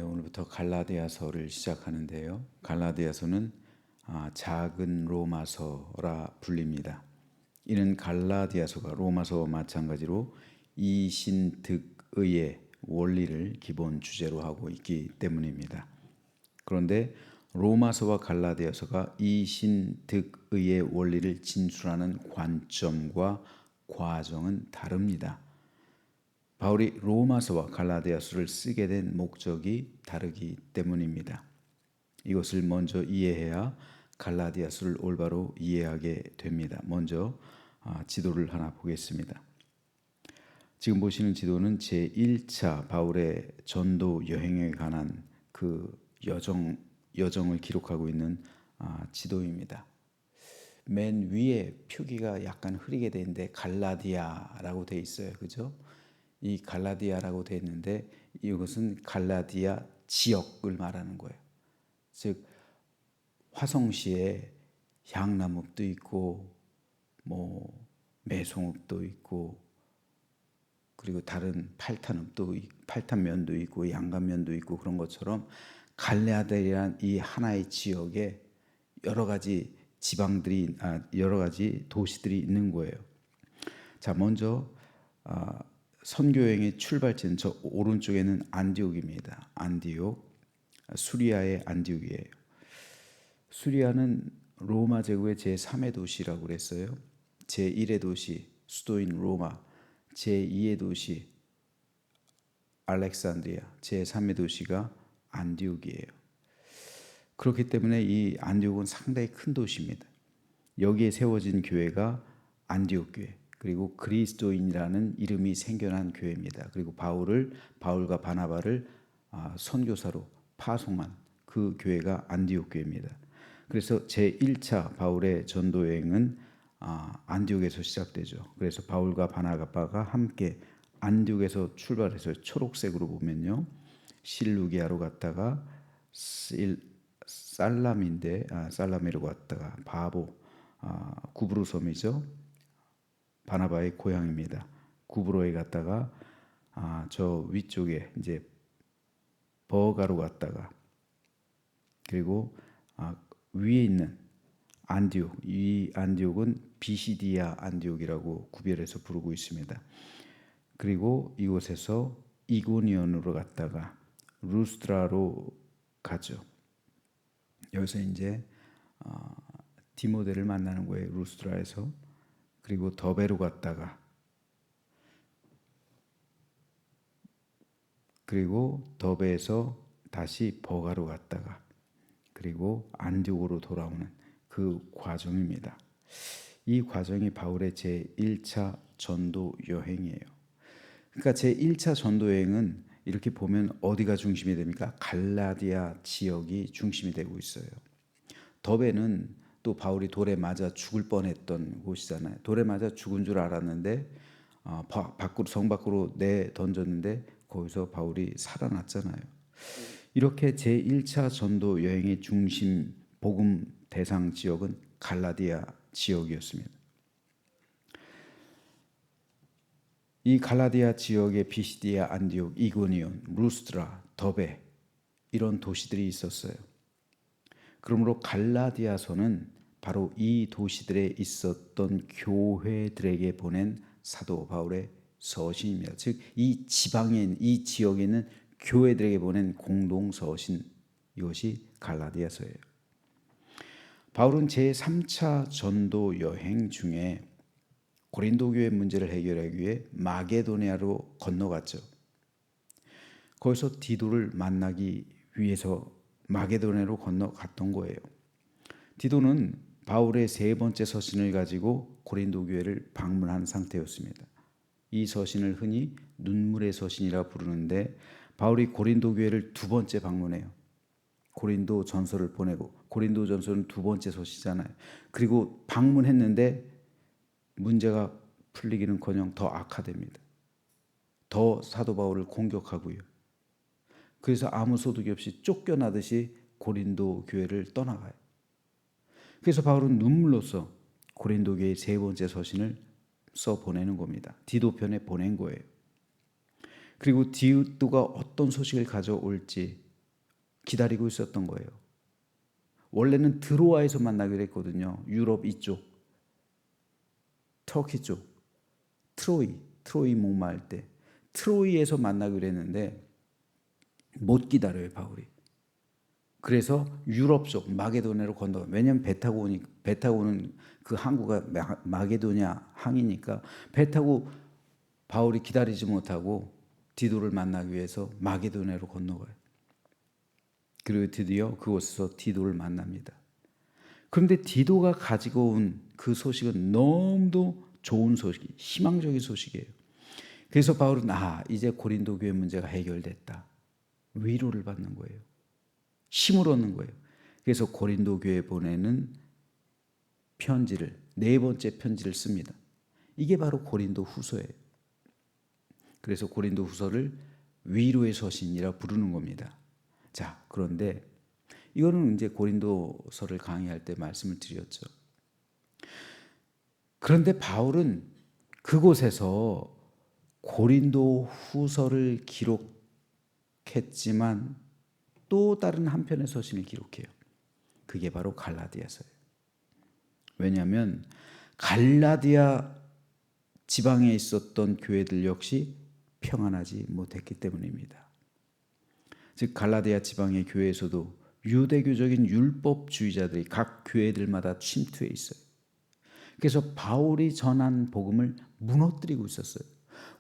오늘부터 갈라디아서를 시작하는데요. 갈라디아서는 작은 로마서라 불립니다. 이는 갈라디아서가 로마서와 마찬가지로 이신득의의 원리를 기본 주제로 하고 있기 때문입니다. 그런데 로마서와 갈라디아서가 이신득의의 원리를 진술하는 관점과 과정은 다릅니다. 바울이 로마서와 갈라디아서를 쓰게 된 목적이 다르기 때문입니다. 이것을 먼저 이해해야 갈라디아서를 올바로 이해하게 됩니다. 먼저 지도를 하나 보겠습니다. 지금 보시는 지도는 제1차 바울의 전도 여행에 관한 그 여정을 기록하고 있는 지도입니다. 맨 위에 표기가 약간 흐리게 되는데 갈라디아라고 돼 있어요. 그죠? 이 갈라디아라고 되어 있는데 이것은 갈라디아 지역을 말하는 거예요. 즉 화성시에 향나무도 있고 매송읍도 있고 그리고 다른 팔탄면도 있고 양간면도 있고 그런 것처럼 갈라디아라는 이 하나의 지역에 여러 가지 지방들이 여러 가지 도시들이 있는 거예요. 자, 먼저 선교여행의 출발지는 저 오른쪽에는 안디옥입니다. 안디옥, 수리아의 안디옥이에요. 수리아는 로마 제국의 제3의 도시라고 그랬어요. 제1의 도시 수도인 로마, 제2의 도시 알렉산드리아, 제3의 도시가 안디옥이에요. 그렇기 때문에 이 안디옥은 상당히 큰 도시입니다. 여기에 세워진 교회가 안디옥 교회, 그리고 그리스도인이라는 이름이 생겨난 교회입니다. 그리고 바울과 바나바를 선교사로 파송한 그 교회가 안디옥 교회입니다. 그래서 제1차 바울의 전도 여행은 안디옥에서 시작되죠. 그래서 바울과 바나바가 함께 안디옥에서 출발해서 초록색으로 보면요, 실루기아로 갔다가 살라미로 갔다가 구브로 섬이죠. 바나바의 고향입니다. 구브로에 갔다가 저 위쪽에 이제 버가로 갔다가 그리고 위에 있는 안디옥, 이 안디옥은 비시디아 안디옥이라고 구별해서 부르고 있습니다. 그리고 이곳에서 이고니온으로 갔다가 루스드라로 가죠. 여기서 이제 디모데를 만나는 거예요. 루스드라에서. 그리고 더베로 갔다가 그리고 더베에서 다시 버가로 갔다가 그리고 안디옥으로 돌아오는 그 과정입니다. 이 과정이 바울의 제1차 전도 여행이에요. 그러니까 제1차 전도 여행은 이렇게 보면 어디가 중심이 됩니까? 갈라디아 지역이 중심이 되고 있어요. 더베는 또 바울이 돌에 맞아 죽을 뻔했던 곳이잖아요. 돌에 맞아 죽은 줄 알았는데 성 밖으로 던졌는데 거기서 바울이 살아났잖아요. 이렇게 제1차 전도 여행의 중심 복음 대상 지역은 갈라디아 지역이었습니다. 이 갈라디아 지역의 비시디아, 안디옥, 이고니온, 루스드라, 더베 이런 도시들이 있었어요. 그러므로 갈라디아서는 바로 이 도시들에 있었던 교회들에게 보낸 사도 바울의 서신입니다. 즉 이 지방에 이 지역에 있는 교회들에게 보낸 공동 서신, 이것이 갈라디아서예요. 바울은 제3차 전도 여행 중에 고린도 교회 문제를 해결하기 위해 마게도니아로 건너갔죠. 거기서 디도를 만나기 위해서 마게도니아로 건너갔던 거예요. 디도는 바울의 세 번째 서신을 가지고 고린도 교회를 방문한 상태였습니다. 이 서신을 흔히 눈물의 서신이라 부르는데 바울이 고린도 교회를 두 번째 방문해요. 고린도 전서를 보내고, 고린도 전서는 두 번째 서신이잖아요. 그리고 방문했는데 문제가 풀리기는커녕 더 악화됩니다. 더 사도 바울을 공격하고요. 그래서 아무 소득이 없이 쫓겨나듯이 고린도 교회를 떠나가요. 그래서 바울은 눈물로써 고린도 교회의 세 번째 서신을 써 보내는 겁니다. 디도편에 보낸 거예요. 그리고 디도가 어떤 소식을 가져올지 기다리고 있었던 거예요. 원래는 드로아에서 만나기로 했거든요. 유럽 이쪽, 터키 쪽, 트로이 목마을 때 트로이에서 만나기로 했는데 못 기다려요, 바울이. 그래서 유럽 쪽 마게도냐로 건너가. 왜냐하면 배 타고 오는 그 항구가 마게도냐 항이니까 배 타고 바울이 기다리지 못하고 디도를 만나기 위해서 마게도냐로 건너가요. 그리고 드디어 그곳에서 디도를 만납니다. 그런데 디도가 가지고 온 그 소식은 너무도 좋은 소식, 희망적인 소식이에요. 그래서 바울은 이제 고린도 교회 문제가 해결됐다. 위로를 받는 거예요. 힘을 얻는 거예요. 그래서 고린도 교회에 보내는 편지를, 4번째 편지를 씁니다. 이게 바로 고린도 후서예요. 그래서 고린도 후서를 위로의 서신이라 부르는 겁니다. 자, 그런데 이거는 이제 고린도서를 강의할 때 말씀을 드렸죠. 그런데 바울은 그곳에서 고린도 후서를 기록했지만 또 다른 한편의 서신을 기록해요. 그게 바로 갈라디아서예요. 왜냐하면 갈라디아 지방에 있었던 교회들 역시 평안하지 못했기 때문입니다. 즉 갈라디아 지방의 교회에서도 유대교적인 율법주의자들이 각 교회들마다 침투해 있어요. 그래서 바울이 전한 복음을 무너뜨리고 있었어요.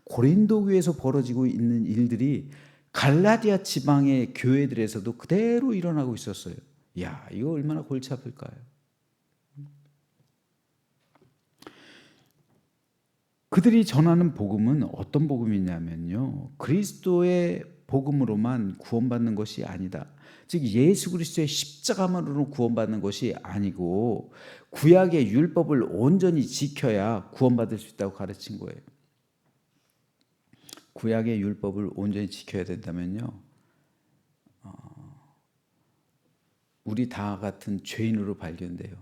고린도 교회에서 벌어지고 있는 일들이 갈라디아 지방의 교회들에서도 그대로 일어나고 있었어요. 야, 이거 얼마나 골치 아플까요? 그들이 전하는 복음은 어떤 복음이냐면요, 그리스도의 복음으로만 구원받는 것이 아니다. 즉 예수 그리스도의 십자가만으로 구원받는 것이 아니고 구약의 율법을 온전히 지켜야 구원받을 수 있다고 가르친 거예요. 구약의 율법을 온전히 지켜야 된다면요, 우리 다 같은 죄인으로 발견돼요.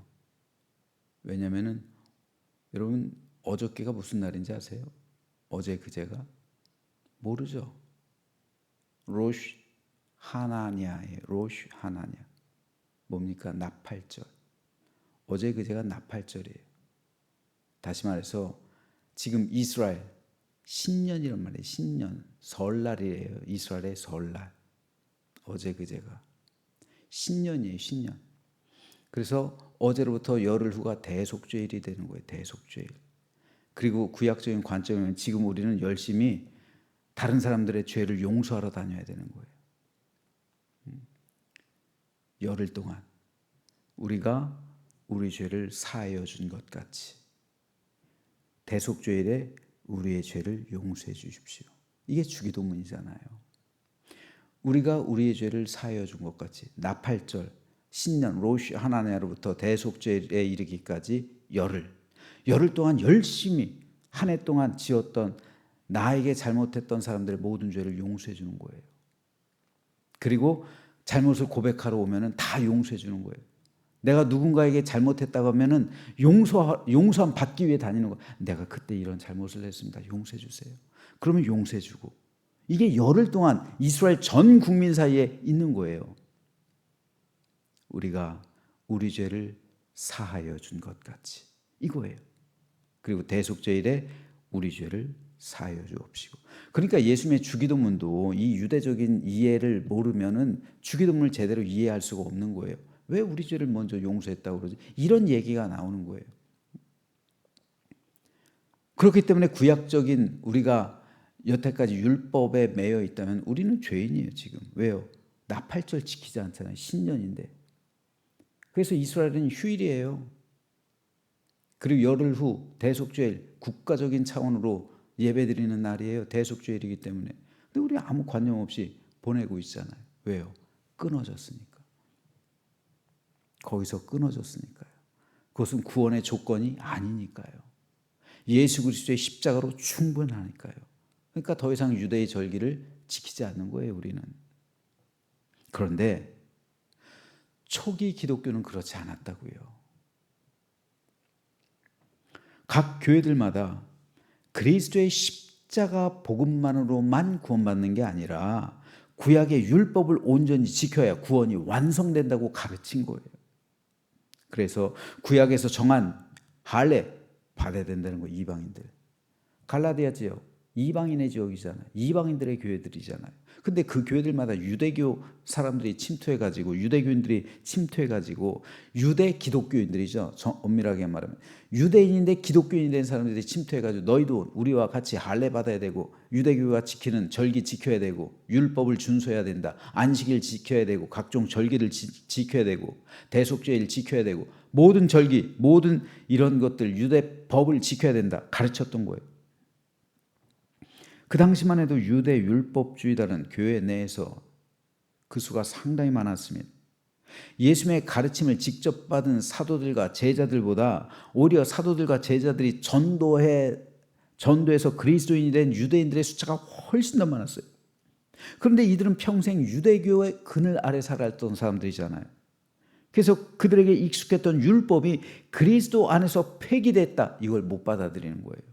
왜냐하면 여러분 어저께가 무슨 날인지 아세요? 어제 그제가? 모르죠. 로시 하나냐예요. 로시 하나냐. 뭡니까? 나팔절. 어제 그제가 나팔절이에요. 다시 말해서 지금 이스라엘 신년이란 말이에요. 신년. 설날이에요. 이스라엘의 설날. 어제 그제가. 신년이에요. 신년. 그래서 어제로부터 열흘 후가 대속죄일이 되는 거예요. 대속죄일. 그리고 구약적인 관점은 지금 우리는 열심히 다른 사람들의 죄를 용서하러 다녀야 되는 거예요. 열흘 동안 우리가 우리 죄를 사하여 준 것 같이 대속죄일에 우리의 죄를 용서해 주십시오. 이게 주기도문이잖아요. 우리가 우리의 죄를 사하여 준 것 같이 나팔절, 신년, 로시 하나냐로부터 대속죄일에 이르기까지 열흘 동안 열심히 한 해 동안 지었던 나에게 잘못했던 사람들의 모든 죄를 용서해 주는 거예요. 그리고 잘못을 고백하러 오면은 다 용서해 주는 거예요. 내가 누군가에게 잘못했다고 하면은 용서함 받기 위해 다니는 거예요. 내가 그때 이런 잘못을 했습니다. 용서해 주세요. 그러면 용서해 주고. 이게 열흘 동안 이스라엘 전 국민 사이에 있는 거예요. 우리가 우리 죄를 사하여 준 것 같이. 이거예요. 그리고 대속죄일에 우리 죄를 사하여 주옵시고. 그러니까 예수님의 주기도문도 이 유대적인 이해를 모르면은 주기도문을 제대로 이해할 수가 없는 거예요. 왜 우리 죄를 먼저 용서했다고 그러지? 이런 얘기가 나오는 거예요. 그렇기 때문에 구약적인 우리가 여태까지 율법에 매여 있다면 우리는 죄인이에요, 지금. 왜요? 나팔절 지키지 않잖아요. 신년인데. 그래서 이스라엘은 휴일이에요. 그리고 열흘 후 대속죄일, 국가적인 차원으로 예배드리는 날이에요. 대속죄일이기 때문에. 근데 우리 아무 관념 없이 보내고 있잖아요. 왜요? 끊어졌으니까. 거기서 끊어졌으니까요. 그것은 구원의 조건이 아니니까요. 예수 그리스도의 십자가로 충분하니까요. 그러니까 더 이상 유대의 절기를 지키지 않는 거예요, 우리는. 그런데 초기 기독교는 그렇지 않았다고요. 각 교회들마다 그리스도의 십자가 복음만으로만 구원받는 게 아니라 구약의 율법을 온전히 지켜야 구원이 완성된다고 가르친 거예요. 그래서 구약에서 정한 할례 받아야 된다는 거예요. 이방인들. 갈라디아 지역 이방인의 지역이잖아요. 이방인들의 교회들이잖아요. 근데 그 교회들마다 유대교 사람들이 침투해가지고 유대교인들이 침투해가지고 유대 기독교인들이죠. 엄밀하게 말하면 유대인인데 기독교인이 된 사람들이 침투해가지고 너희도 우리와 같이 할례 받아야 되고 유대교가 지키는 절기 지켜야 되고 율법을 준수해야 된다. 안식일 지켜야 되고 각종 절기를 지켜야 되고 대속죄일 지켜야 되고 모든 절기 모든 이런 것들 유대 법을 지켜야 된다. 가르쳤던 거예요. 그 당시만 해도 유대 율법주의자는 교회 내에서 그 수가 상당히 많았습니다. 예수님의 가르침을 직접 받은 사도들과 제자들보다 오히려 사도들과 제자들이 전도해서 그리스도인이 된 유대인들의 숫자가 훨씬 더 많았어요. 그런데 이들은 평생 유대교의 그늘 아래 살았던 사람들이잖아요. 그래서 그들에게 익숙했던 율법이 그리스도 안에서 폐기됐다. 이걸 못 받아들이는 거예요.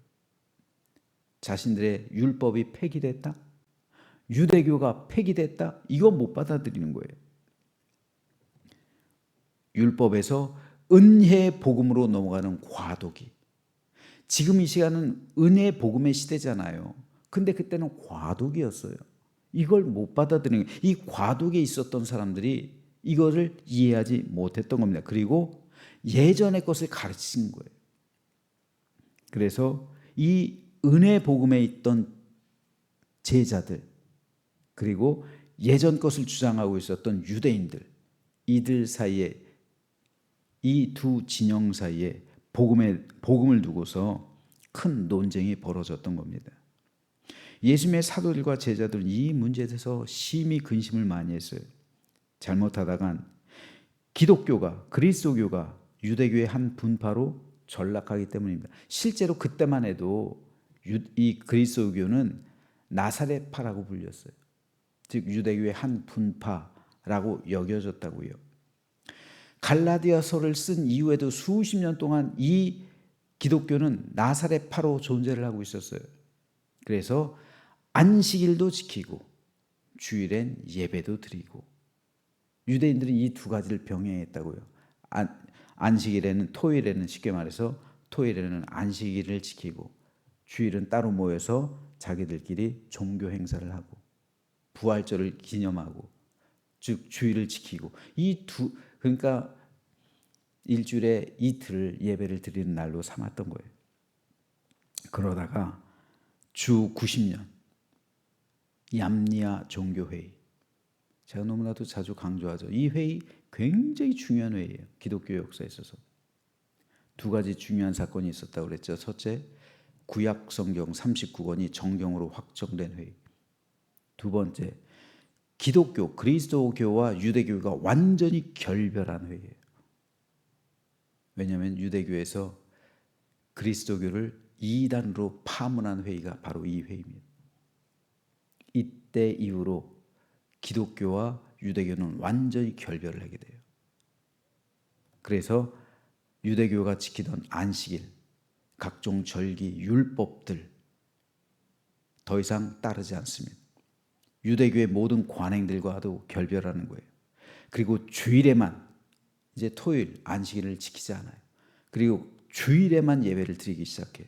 자신들의 율법이 폐기됐다? 유대교가 폐기됐다? 이건 못 받아들이는 거예요. 율법에서 은혜 복음으로 넘어가는 과도기. 지금 이 시간은 은혜 복음의 시대잖아요. 근데 그때는 과도기였어요. 이걸 못 받아들이는 거예요. 이 과도기에 있었던 사람들이 이거를 이해하지 못했던 겁니다. 그리고 예전의 것을 가르친 거예요. 그래서 이 은혜 복음에 있던 제자들 그리고 예전 것을 주장하고 있었던 유대인들 이들 사이에 이 두 진영 사이에 복음을 두고서 큰 논쟁이 벌어졌던 겁니다. 예수님의 사도들과 제자들은 이 문제에 대해서 심히 근심을 많이 했어요. 잘못하다간 기독교가 그리스도교가 유대교의 한 분파로 전락하기 때문입니다. 실제로 그때만 해도 이 그리스도교는 나사렛파라고 불렸어요. 즉 유대교의 한 분파라고 여겨졌다고요. 갈라디아서를 쓴 이후에도 수십 년 동안 이 기독교는 나사렛파로 존재를 하고 있었어요. 그래서 안식일도 지키고 주일엔 예배도 드리고 유대인들은 이 두 가지를 병행했다고요. 안식일에는 토요일에는 쉽게 말해서 토요일에는 안식일을 지키고 주일은 따로 모여서 자기들끼리 종교 행사를 하고 부활절을 기념하고 즉 주일을 지키고 그러니까 일주일에 이틀을 예배를 드리는 날로 삼았던 거예요. 그러다가 주 90년 얌니아 종교회의 제가 너무나도 자주 강조하죠. 이 회의 굉장히 중요한 회의예요. 기독교 역사에 있어서 두 가지 중요한 사건이 있었다고 그랬죠. 첫째, 구약 성경 39권이 정경으로 확정된 회의. 두 번째, 기독교, 그리스도교와 유대교가 완전히 결별한 회의예요. 왜냐하면 유대교에서 그리스도교를 이단으로 파문한 회의가 바로 이 회의입니다. 이때 이후로 기독교와 유대교는 완전히 결별을 하게 돼요. 그래서 유대교가 지키던 안식일, 각종 절기, 율법들 더 이상 따르지 않습니다. 유대교의 모든 관행들과도 결별하는 거예요. 그리고 주일에만 이제 토요일 안식일을 지키지 않아요. 그리고 주일에만 예배를 드리기 시작해요.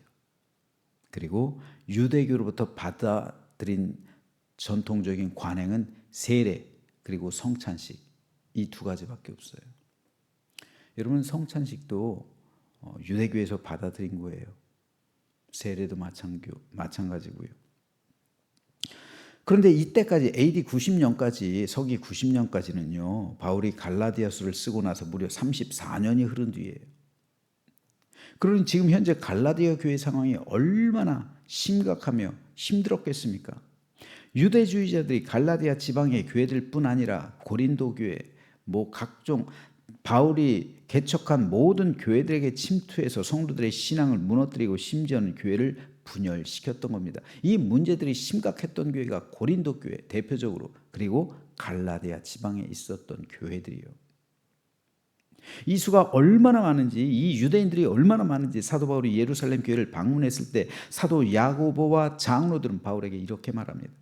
그리고 유대교로부터 받아들인 전통적인 관행은 세례 그리고 성찬식 이 두 가지밖에 없어요. 여러분 성찬식도 유대교에서 받아들인 거예요. 세례도 마찬가지고요. 그런데 이때까지 AD 90년까지 서기 90년까지는요. 바울이 갈라디아서를 쓰고 나서 무려 34년이 흐른 뒤에요. 그러니 지금 현재 갈라디아 교회 상황이 얼마나 심각하며 힘들었겠습니까? 유대주의자들이 갈라디아 지방의 교회들뿐 아니라 고린도 교회, 각종 바울이 개척한 모든 교회들에게 침투해서 성도들의 신앙을 무너뜨리고 심지어는 교회를 분열시켰던 겁니다. 이 문제들이 심각했던 교회가 고린도 교회 대표적으로 그리고 갈라디아 지방에 있었던 교회들이요. 이 수가 얼마나 많은지, 이 유대인들이 얼마나 많은지 사도 바울이 예루살렘 교회를 방문했을 때 사도 야고보와 장로들은 바울에게 이렇게 말합니다.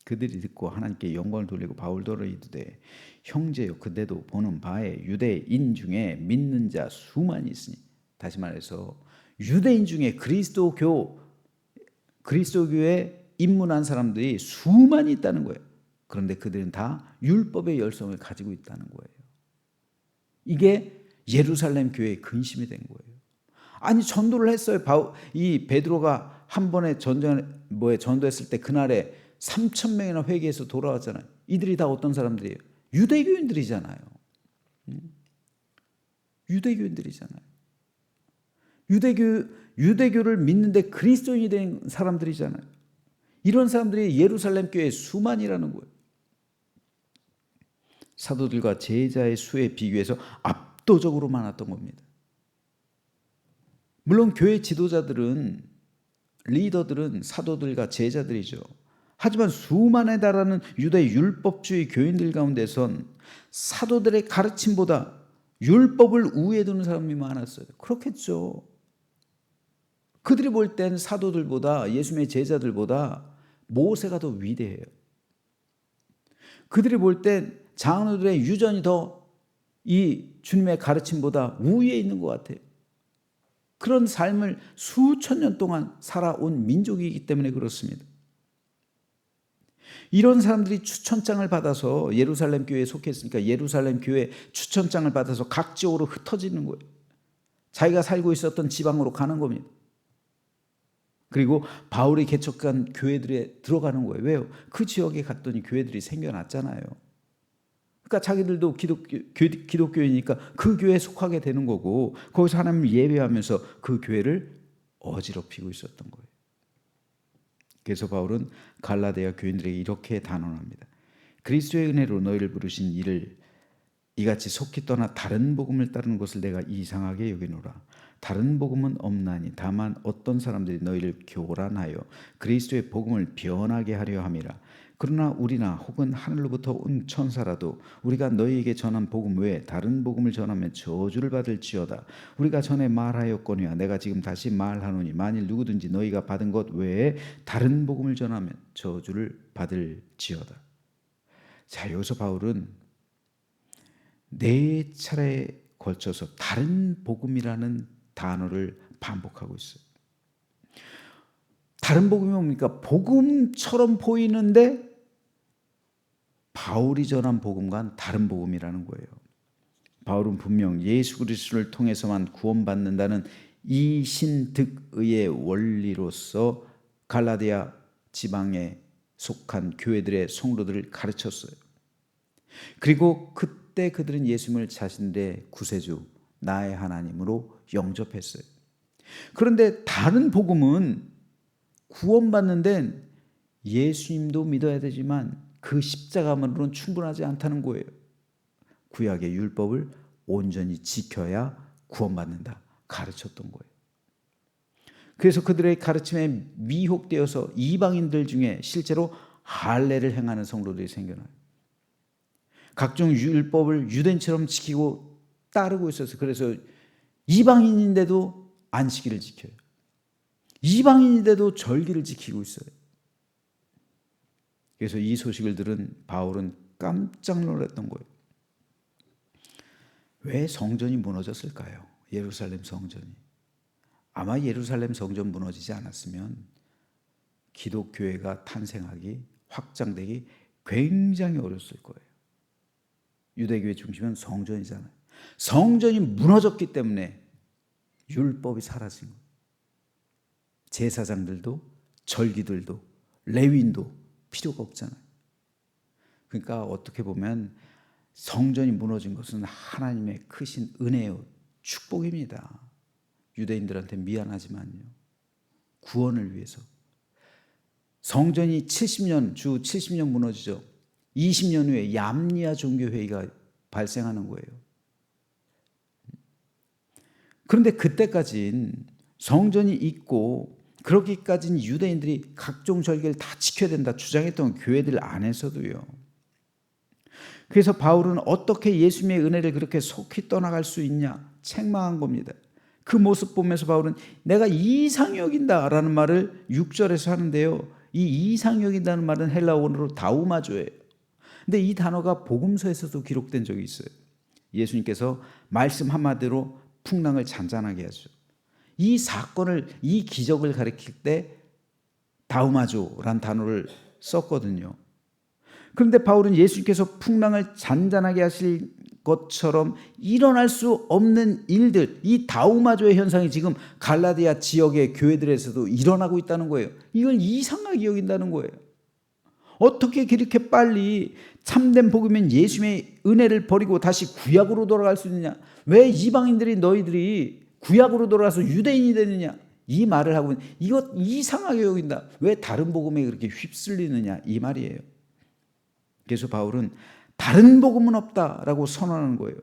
그들이 듣고 하나님께 영광을 돌리고 바울더러 이르되 형제여 그대도 보는 바에 유대인 중에 믿는 자 수많이 있으니, 다시 말해서 유대인 중에 그리스도교에 입문한 사람들이 수많이 있다는 거예요. 그런데 그들은 다 율법의 열성을 가지고 있다는 거예요. 이게 예루살렘 교회의 근심이 된 거예요. 아니 전도를 했어요. 이 베드로가 한 번에 전도했을 때 그날에 3,000명이나 회개해서 돌아왔잖아요. 이들이 다 어떤 사람들이에요? 유대교인들이잖아요. 유대교인들이잖아요. 유대교를 믿는데 그리스도인이 된 사람들이잖아요. 이런 사람들이 예루살렘 교회에 수만이라는 거예요. 사도들과 제자의 수에 비교해서 압도적으로 많았던 겁니다. 물론 교회 지도자들은, 리더들은 사도들과 제자들이죠. 하지만 수만에 달하는 유대 율법주의 교인들 가운데선 사도들의 가르침보다 율법을 우위에 두는 사람이 많았어요. 그렇겠죠. 그들이 볼 땐 사도들보다, 예수님의 제자들보다 모세가 더 위대해요. 그들이 볼 땐 장로들의 유전이 더 이 주님의 가르침보다 우위에 있는 것 같아요. 그런 삶을 수천 년 동안 살아온 민족이기 때문에 그렇습니다. 이런 사람들이 추천장을 받아서 예루살렘 교회에 속했으니까 예루살렘 교회 추천장을 받아서 각 지역으로 흩어지는 거예요. 자기가 살고 있었던 지방으로 가는 겁니다. 그리고 바울이 개척한 교회들에 들어가는 거예요. 왜요? 그 지역에 갔더니 교회들이 생겨났잖아요. 그러니까 자기들도 기독교이니까 그 교회에 속하게 되는 거고, 거기서 하나님을 예배하면서 그 교회를 어지럽히고 있었던 거예요. 그래서 바울은 갈라디아 교인들에게 이렇게 단언합니다. 그리스도의 은혜로 너희를 부르신 이를 이같이 속히 떠나 다른 복음을 따르는 것을 내가 이상하게 여기노라. 다른 복음은 없나니 다만 어떤 사람들이 너희를 교란하여 그리스도의 복음을 변하게 하려 함이라. 그러나 우리나 혹은 하늘로부터 온 천사라도 우리가 너희에게 전한 복음 외에 다른 복음을 전하면 저주를 받을지어다. 우리가 전에 말하였거니와 내가 지금 다시 말하노니 만일 누구든지 너희가 받은 것 외에 다른 복음을 전하면 저주를 받을지어다. 자, 여기서 바울은 4차례에 걸쳐서 다른 복음이라는 단어를 반복하고 있어요. 다른 복음이 뭡니까? 복음처럼 보이는데 바울이 전한 복음과는 다른 복음이라는 거예요. 바울은 분명 예수 그리스도를 통해서만 구원받는다는 이신득의의 원리로서 갈라디아 지방에 속한 교회들의 성도들을 가르쳤어요. 그리고 그때 그들은 예수님을 자신들의 구세주, 나의 하나님으로 영접했어요. 그런데 다른 복음은 구원받는 데는 예수님도 믿어야 되지만 그 십자가만으로는 충분하지 않다는 거예요. 구약의 율법을 온전히 지켜야 구원받는다 가르쳤던 거예요. 그래서 그들의 가르침에 미혹되어서 이방인들 중에 실제로 할례를 행하는 성도들이 생겨나요. 각종 율법을 유대인처럼 지키고 따르고 있어서 그래서 이방인인데도 안식일을 지켜요. 이방인인데도 절기를 지키고 있어요. 그래서 이 소식을 들은 바울은 깜짝 놀랐던 거예요. 왜 성전이 무너졌을까요? 예루살렘 성전이. 아마 예루살렘 성전 무너지지 않았으면 기독교회가 탄생하기, 확장되기 굉장히 어려웠을 거예요. 유대교의 중심은 성전이잖아요. 성전이 무너졌기 때문에 율법이 사라진 거예요. 제사장들도 절기들도 레위인도 필요가 없잖아요. 그러니까 어떻게 보면 성전이 무너진 것은 하나님의 크신 은혜요, 축복입니다. 유대인들한테 미안하지만요. 구원을 위해서. 성전이 70년 무너지죠. 20년 후에 얌리아 종교회의가 발생하는 거예요. 그런데 그때까진 성전이 있고 그렇기까지는 유대인들이 각종 절기를 다 지켜야 된다 주장했던 교회들 안에서도요. 그래서 바울은 어떻게 예수님의 은혜를 그렇게 속히 떠나갈 수 있냐 책망한 겁니다. 그 모습 보면서 바울은 내가 이상히 여긴다라는 말을 6절에서 하는데요. 이 이상히 여긴다는 말은 헬라어로 다우마조예요. 근데 이 단어가 복음서에서도 기록된 적이 있어요. 예수님께서 말씀 한마디로 풍랑을 잔잔하게 하죠. 이 사건을, 이 기적을 가리킬 때 다우마조란 단어를 썼거든요. 그런데 바울은 예수님께서 풍랑을 잔잔하게 하실 것처럼 일어날 수 없는 일들, 이 다우마조의 현상이 지금 갈라디아 지역의 교회들에서도 일어나고 있다는 거예요. 이걸 이상하게 여긴다는 거예요. 어떻게 그렇게 빨리 참된 복음인 예수님의 은혜를 버리고 다시 구약으로 돌아갈 수 있느냐? 왜 이방인들이 너희들이 구약으로 돌아가서 유대인이 되느냐? 이 말을 하고 이것 이상하게 여긴다. 왜 다른 복음에 그렇게 휩쓸리느냐? 이 말이에요. 그래서 바울은 다른 복음은 없다라고 선언하는 거예요.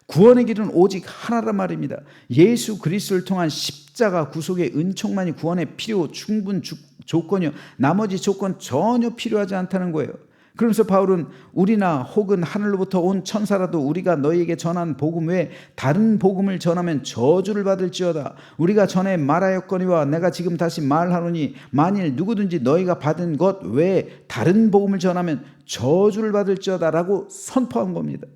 구원의 길은 오직 하나란 말입니다. 예수 그리스도를 통한 십자가 구속의 은총만이 구원의 필요 충분 조건이요. 나머지 조건 전혀 필요하지 않다는 거예요. 그러면서 바울은 우리나 혹은 하늘로부터 온 천사라도 우리가 너희에게 전한 복음 외에 다른 복음을 전하면 저주를 받을지어다. 우리가 전에 말하였거니와 내가 지금 다시 말하노니 만일 누구든지 너희가 받은 것 외에 다른 복음을 전하면 저주를 받을지어다 라고 선포한 겁니다.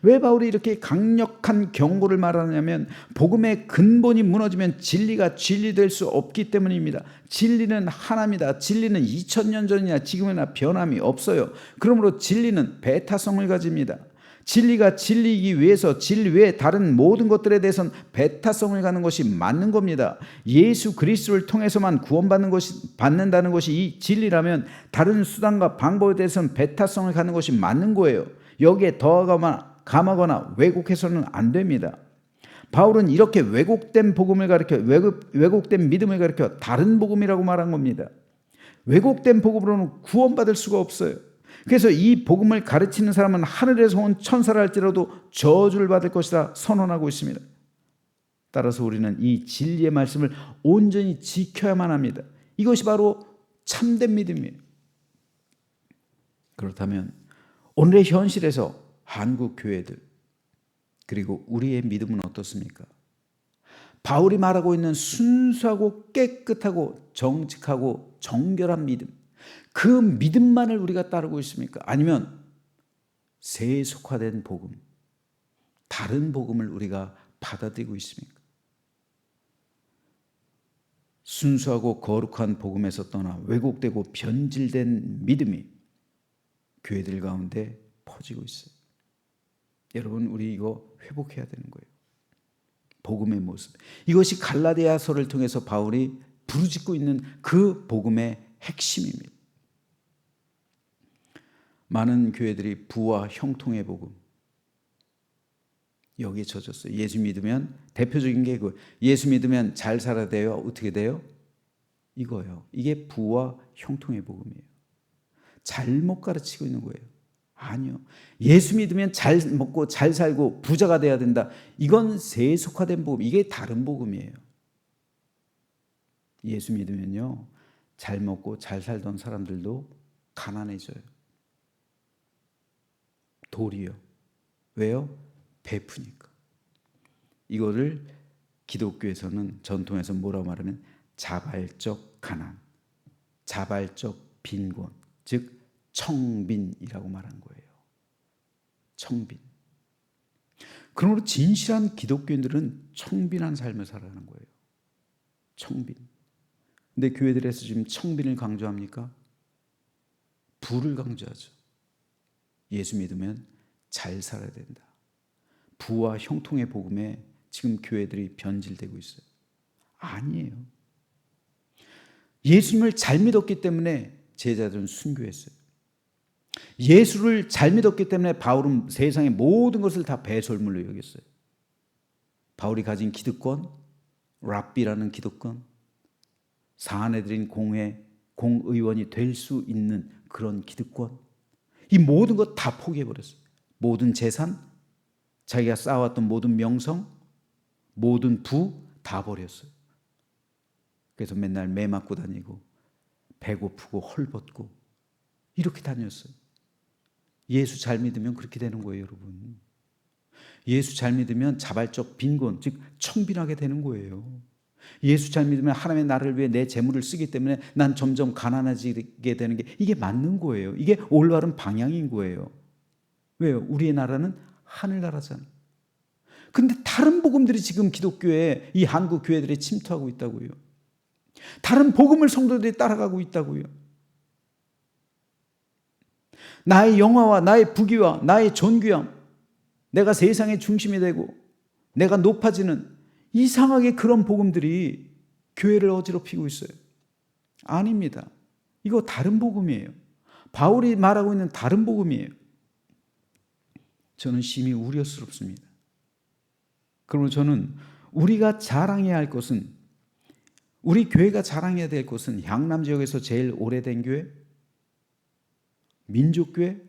왜 바울이 이렇게 강력한 경고를 말하냐면 복음의 근본이 무너지면 진리가 진리될 수 없기 때문입니다. 진리는 하나입니다. 진리는 2000년 전이나 지금이나 변함이 없어요. 그러므로 진리는 배타성을 가집니다. 진리가 진리이기 위해서 진리 외에 다른 모든 것들에 대해서는 배타성을 가는 것이 맞는 겁니다. 예수 그리스도를 통해서만 받는다는 것이 이 진리라면 다른 수단과 방법에 대해서는 배타성을 가는 것이 맞는 거예요. 여기에 감하거나 왜곡해서는 안 됩니다. 바울은 이렇게 왜곡된 복음을 가르쳐 왜곡된 믿음을 가르쳐 다른 복음이라고 말한 겁니다. 왜곡된 복음으로는 구원받을 수가 없어요. 그래서 이 복음을 가르치는 사람은 하늘에서 온 천사라 할지라도 저주를 받을 것이다 선언하고 있습니다. 따라서 우리는 이 진리의 말씀을 온전히 지켜야만 합니다. 이것이 바로 참된 믿음이에요. 그렇다면 오늘의 현실에서 한국 교회들 그리고 우리의 믿음은 어떻습니까? 바울이 말하고 있는 순수하고 깨끗하고 정직하고 정결한 믿음, 그 믿음만을 우리가 따르고 있습니까? 아니면 세속화된 복음, 다른 복음을 우리가 받아들이고 있습니까? 순수하고 거룩한 복음에서 떠나 왜곡되고 변질된 믿음이 교회들 가운데 퍼지고 있어요. 여러분, 우리 이거 회복해야 되는 거예요. 복음의 모습. 이것이 갈라디아서를 통해서 바울이 부르짖고 있는 그 복음의 핵심입니다. 많은 교회들이 부와 형통의 복음, 여기에 젖었어요. 예수 믿으면 대표적인 게 예수 믿으면 잘 살아야 돼요. 어떻게 돼요? 이거예요. 이게 부와 형통의 복음이에요. 잘못 가르치고 있는 거예요. 아니요. 예수 믿으면 잘 먹고 잘 살고 부자가 돼야 된다. 이건 세속화된 복음. 이게 다른 복음이에요. 예수 믿으면요, 잘 먹고 잘 살던 사람들도 가난해져요. 도리어. 왜요? 베푸니까. 이거를 기독교에서는 전통에서 뭐라고 말하면 자발적 가난, 자발적 빈곤, 즉 청빈이라고 말한 거예요. 청빈. 그러므로 진실한 기독교인들은 청빈한 삶을 살아가는 거예요. 청빈. 근데 교회들에서 지금 청빈을 강조합니까? 부를 강조하죠. 예수 믿으면 잘 살아야 된다. 부와 형통의 복음에 지금 교회들이 변질되고 있어요. 아니에요. 예수님을 잘 믿었기 때문에 제자들은 순교했어요. 예수를 잘 믿었기 때문에 바울은 세상의 모든 것을 다 배설물로 여겼어요. 바울이 가진 기득권, 랍비라는 기득권, 사안해드린 공의원이 될 수 있는 그런 기득권, 이 모든 것 다 포기해버렸어요. 모든 재산, 자기가 쌓아왔던 모든 명성, 모든 부 다 버렸어요. 그래서 맨날 매 맞고 다니고 배고프고 헐벗고 이렇게 다녔어요. 예수 잘 믿으면 그렇게 되는 거예요, 여러분. 예수 잘 믿으면 자발적 빈곤, 즉 청빈하게 되는 거예요. 예수 잘 믿으면 하나님의 나라를 위해 내 재물을 쓰기 때문에 난 점점 가난해지게 되는 게 이게 맞는 거예요. 이게 올바른 방향인 거예요. 왜요? 우리의 나라는 하늘나라잖아요. 근데 다른 복음들이 지금 기독교에 이 한국 교회들에 침투하고 있다고요. 다른 복음을 성도들이 따라가고 있다고요. 나의 영화와 나의 부귀와 나의 존귀함, 내가 세상의 중심이 되고 내가 높아지는 이상하게 그런 복음들이 교회를 어지럽히고 있어요. 아닙니다. 이거 다른 복음이에요. 바울이 말하고 있는 다른 복음이에요. 저는 심히 우려스럽습니다. 그러므로 저는 우리가 자랑해야 할 것은, 우리 교회가 자랑해야 될 것은 향남 지역에서 제일 오래된 교회, 민족교회,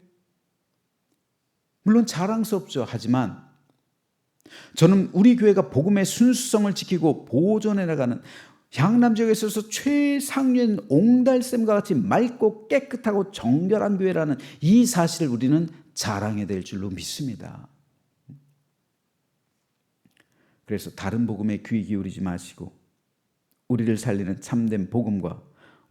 물론 자랑스럽죠. 하지만 저는 우리 교회가 복음의 순수성을 지키고 보존해 나가는 향남 지역에 있어서 최상류인 옹달샘과 같이 맑고 깨끗하고 정결한 교회라는 이 사실을 우리는 자랑해야 될 줄로 믿습니다. 그래서 다른 복음에 귀 기울이지 마시고 우리를 살리는 참된 복음과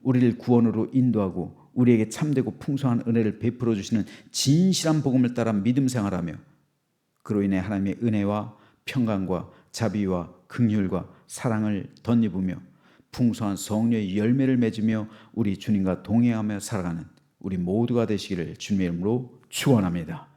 우리를 구원으로 인도하고 우리에게 참되고 풍성한 은혜를 베풀어 주시는 진실한 복음을 따라 믿음 생활하며 그로 인해 하나님의 은혜와 평강과 자비와 긍휼과 사랑을 덧입으며 풍성한 성령의 열매를 맺으며 우리 주님과 동행하며 살아가는 우리 모두가 되시기를 주님의 이름으로 축원합니다.